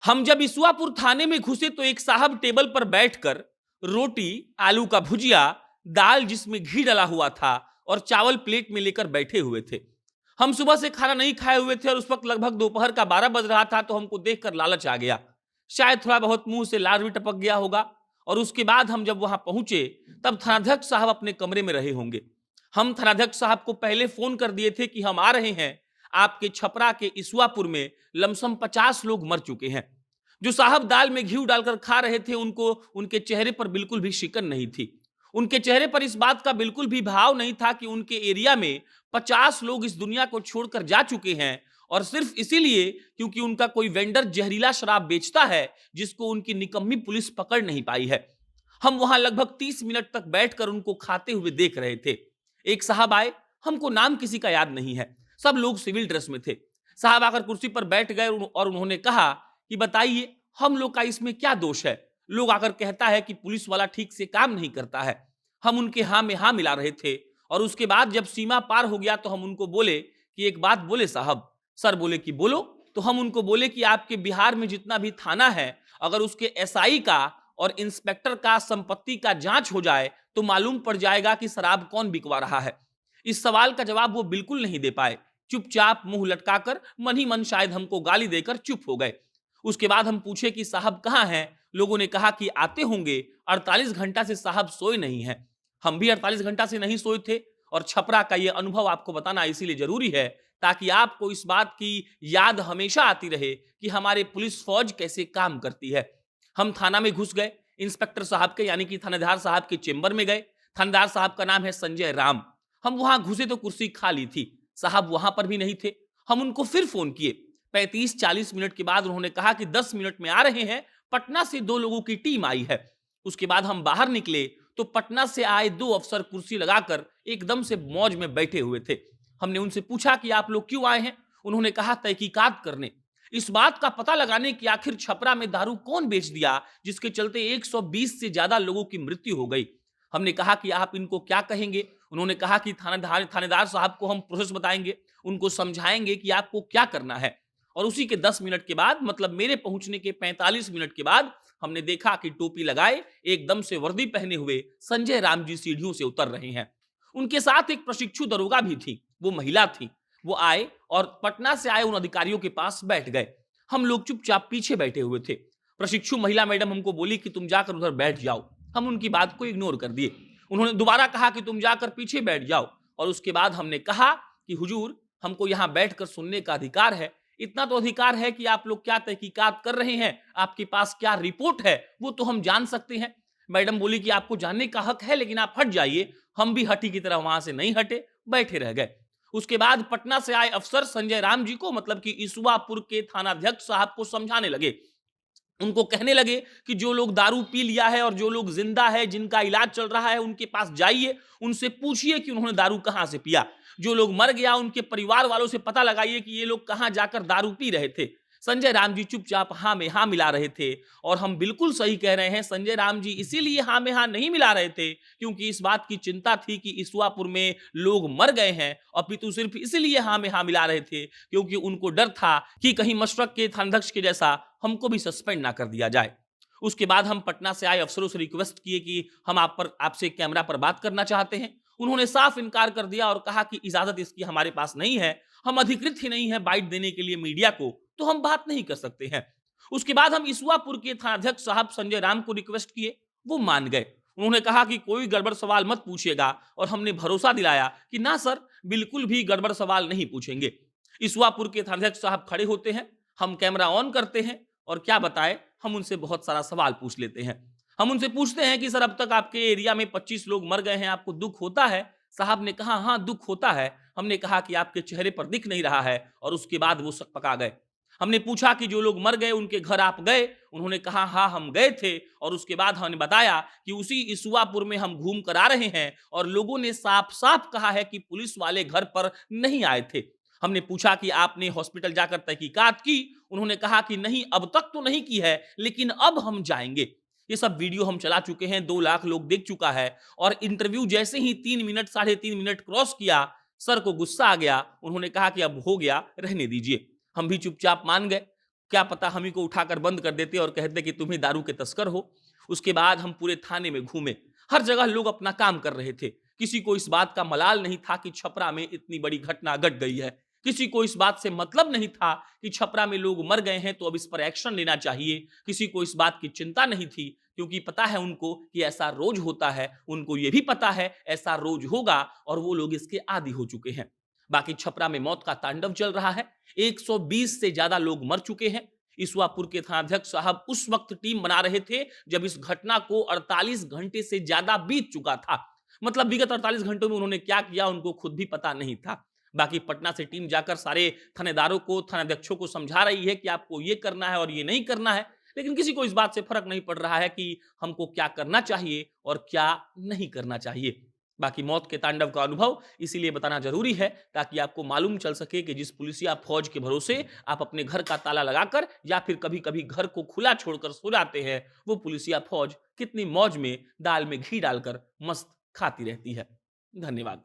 हम जब ईसुआपुर थाने में घुसे तो एक साहब टेबल पर बैठकर रोटी, आलू का भुजिया, दाल जिसमें घी डला हुआ था और चावल प्लेट में लेकर बैठे हुए थे। हम सुबह से खाना नहीं खाए हुए थे और उस वक्त लगभग दोपहर का 12 बज रहा था, तो हमको देखकर लालच आ गया। शायद थोड़ा बहुत मुंह से लार भी टपक गया होगा। और उसके बाद हम जब वहां पहुंचे तब थानाध्यक्ष साहब अपने कमरे में रहे होंगे। हम थानाध्यक्ष साहब को पहले फोन कर दिए थे कि हम आ रहे हैं, आपके छपरा के ईसुआपुर में लमसम 50 लोग मर चुके हैं। जो साहब दाल में घी डालकर खा रहे थे, उनको उनके चेहरे पर बिल्कुल भी शिकन नहीं थी। उनके चेहरे पर इस बात का बिल्कुल भी भाव नहीं था कि उनके एरिया में 50 लोग इस दुनिया को छोड़कर जा चुके हैं, और सिर्फ इसीलिए क्योंकि उनका कोई वेंडर जहरीला शराब बेचता है, जिसको उनकी निकम्मी पुलिस पकड़ नहीं पाई है। हम वहां लगभग 30 मिनट तक बैठकर उनको खाते हुए देख रहे थे। एक साहब आए, हमको नाम किसी का याद नहीं है, सब लोग सिविल ड्रेस में थे। साहब आकर कुर्सी पर बैठ गए और उन्होंने कहा कि बताइए, हम लोग का इसमें क्या दोष है? लोग आकर कहता है कि पुलिस वाला ठीक से काम नहीं करता है। हम उनके हाँ में हाँ मिला रहे थे, और उसके बाद जब सीमा पार हो गया तो हम उनको बोले कि एक बात बोले साहब। सर बोले कि बोलो। तो हम उनको बोले कि आपके बिहार में जितना भी थाना है, अगर उसके एसआई का और इंस्पेक्टर का संपत्ति का जांच हो जाए तो मालूम पड़ जाएगा कि शराब कौन बिकवा रहा है। इस सवाल का जवाब वो बिल्कुल नहीं दे पाए। चुपचाप मुंह लटकाकर मन ही मन शायद हमको गाली देकर चुप हो गए। उसके बाद हम पूछे कि साहब कहाँ हैं? लोगों ने कहा कि आते होंगे, 48 घंटा से साहब सोए नहीं हैं। हम भी 48 घंटा से नहीं सोए थे, और छपरा का यह अनुभव आपको बताना इसीलिए जरूरी है ताकि आपको इस बात की याद हमेशा आती रहे कि हमारे पुलिस फौज कैसे काम करती है। हम थाना में घुस गए, इंस्पेक्टर साहब के यानी कि थानेदार साहब के चेंबर में गए। थानेदार साहब का नाम है संजय राम। हम वहां घुसे तो कुर्सी खाली थी, साहब वहां पर भी नहीं थे। हम उनको फिर फोन किए। 35-40 मिनट के बाद उन्होंने कहा कि 10 मिनट में आ रहे हैं, पटना से 2 लोगों की टीम आई है। उसके बाद हम बाहर निकले तो पटना से आए 2 अफसर कुर्सी लगाकर एकदम से मौज में बैठे हुए थे। हमने उनसे पूछा कि आप लोग क्यों आए हैं? उन्होंने कहा तहकीकात करने, इस बात का पता लगाने कि आखिर छपरा में दारू कौन बेच दिया जिसके चलते 120 से ज्यादा लोगों की मृत्यु हो गई। हमने कहा कि आप इनको क्या कहेंगे? उन्होंने कहा कि थानेदार साहब को हम प्रोसेस बताएंगे, उनको समझाएंगे कि आपको क्या करना है। और उसी के 10 मिनट के बाद, मतलब मेरे पहुंचने के 45 मिनट के बाद, हमने देखा कि टोपी लगाए, एकदम से वर्दी पहने हुए संजय राम जी सीढ़ियों से उतर रहे हैं। उनके साथ एक प्रशिक्षु दरोगा भी थी, वो महिला थी। वो आए और पटना से आए उन अधिकारियों के पास बैठ गए। हम लोग चुपचाप पीछे बैठे हुए थे। प्रशिक्षु महिला मैडम हमको बोली कि तुम जाकर उधर बैठ जाओ। हम उनकी बात को इग्नोर कर दिए। उन्होंने दोबारा कहा कि तुम जाकर पीछे बैठ जाओ, और उसके बाद हमने कहा कि हुजूर, हमको यहां बैठकर सुनने का अधिकार है। इतना तो अधिकार है कि आप लोग क्या तहकीकात कर रहे हैं, आपके पास क्या रिपोर्ट है, वो तो हम जान सकते हैं। मैडम बोली कि आपको जानने का हक है, लेकिन आप हट जाइए। हम भी हटी की तरह वहां से नहीं हटे, बैठे रह गए। उसके बाद पटना से आए अफसर संजय राम जी को, मतलब कि ईसुआपुर के थानाध्यक्ष साहब को समझाने लगे। उनको कहने लगे कि जो लोग दारू पी लिया है और जो लोग जिंदा है, जिनका इलाज चल रहा है, उनके पास जाइए, उनसे पूछिए कि उन्होंने दारू कहां से पिया। जो लोग मर गया, उनके परिवार वालों से पता लगाइए कि ये लोग कहां जाकर दारू पी रहे थे। संजय राम जी चुपचाप हाँ में हाँ मिला रहे थे, और हम बिल्कुल सही कह रहे हैं। संजय राम जी इसीलिए हाँ में हाँ नहीं मिला रहे थे क्योंकि इस बात की चिंता थी कि ईसुआपुर में लोग मर गए हैं, अपितु सिर्फ इसीलिए हाँ में हाँ मिला रहे थे क्योंकि उनको डर था कि कहीं मशरक के थानाध्यक्ष के जैसा हमको भी सस्पेंड ना कर दिया जाए। उसके बाद हम पटना से आए अफसरों से रिक्वेस्ट किए कि हम आपसे कैमरा पर बात करना चाहते हैं। उन्होंने साफ इनकार कर दिया और कहा कि इजाजत इसकी हमारे पास नहीं है, हम अधिकृत ही नहीं है बाइट देने के लिए मीडिया को, तो हम बात नहीं कर सकते हैं। उसके बाद हम ईसुआपुर के थानाध्यक्ष साहब संजय राम को रिक्वेस्ट किए, वो मान गए। उन्होंने कहा कि कोई गड़बड़ सवाल मत पूछिएगा, और हमने भरोसा दिलाया कि ना सर, बिल्कुल भी गड़बड़ सवाल नहीं पूछेंगे। ईसुआपुर के थानाध्यक्ष साहब खड़े होते हैं, हम कैमरा ऑन करते हैं, और क्या बताए, हम उनसे बहुत सारा सवाल पूछ लेते हैं। हम उनसे पूछते हैं कि सर, अब तक आपके एरिया में 25 लोग मर गए हैं, आपको दुख होता है? साहब ने कहा हाँ दुख होता है। हमने कहा कि आपके चेहरे पर दिख नहीं रहा है, और उसके बाद वो सकपका गए। हमने पूछा कि जो लोग मर गए उनके घर आप गए? उन्होंने कहा हाँ हम गए थे, और उसके बाद हमने बताया कि उसी ईसुआपुर में हम घूम कर आ रहे हैं और लोगों ने साफ साफ कहा है कि पुलिस वाले घर पर नहीं आए थे। हमने पूछा कि आपने हॉस्पिटल जाकर तहकीकात की? उन्होंने कहा कि नहीं, अब तक तो नहीं की है, लेकिन अब हम जाएंगे। ये सब वीडियो हम चला चुके हैं, 2 लाख लोग देख चुका है। और इंटरव्यू जैसे ही 3 मिनट 3.5 मिनट क्रॉस किया, सर को गुस्सा आ गया। उन्होंने कहा कि अब हो गया, रहने दीजिए। हम भी चुपचाप मान गए। क्या पता हम ही को उठाकर बंद कर देते और कहते कि तुम ही दारू के तस्कर हो। उसके बाद हम पूरे थाने में घूमे, हर जगह लोग अपना काम कर रहे थे। किसी को इस बात का मलाल नहीं था कि छपरा में इतनी बड़ी घटना घट गई है। किसी को इस बात से मतलब नहीं था कि छपरा में लोग मर गए हैं तो अब इस पर एक्शन लेना चाहिए। किसी को इस बात की चिंता नहीं थी, क्योंकि पता है उनको कि ऐसा रोज होता है। उनको यह भी पता है ऐसा रोज होगा और वो लोग इसके आदी हो चुके हैं। बाकी छपरा में मौत का तांडव चल रहा है। 120 से ज्यादा लोग मर चुके हैं। ईसुआपुर के थानाध्यक्ष साहब उस वक्त टीम बना रहे थे जब इस घटना को 48 घंटे से ज्यादा बीत चुका था। मतलब विगत 48 घंटों में उन्होंने क्या किया उनको खुद भी पता नहीं था। बाकी पटना से टीम जाकर सारे थानेदारों को, थानाध्यक्षों को समझा रही है कि आपको ये करना है और ये नहीं करना है। लेकिन किसी को इस बात से फर्क नहीं पड़ रहा है कि हमको क्या करना चाहिए और क्या नहीं करना चाहिए। बाकी मौत के तांडव का अनुभव इसीलिए बताना जरूरी है ताकि आपको मालूम चल सके कि जिस पुलिसिया फौज के भरोसे आप अपने घर का ताला लगाकर या फिर कभी कभी घर को खुला छोड़कर सो जाते हैं, वो पुलिसिया फौज कितनी मौज में दाल में घी डालकर मस्त खाती रहती है। धन्यवाद।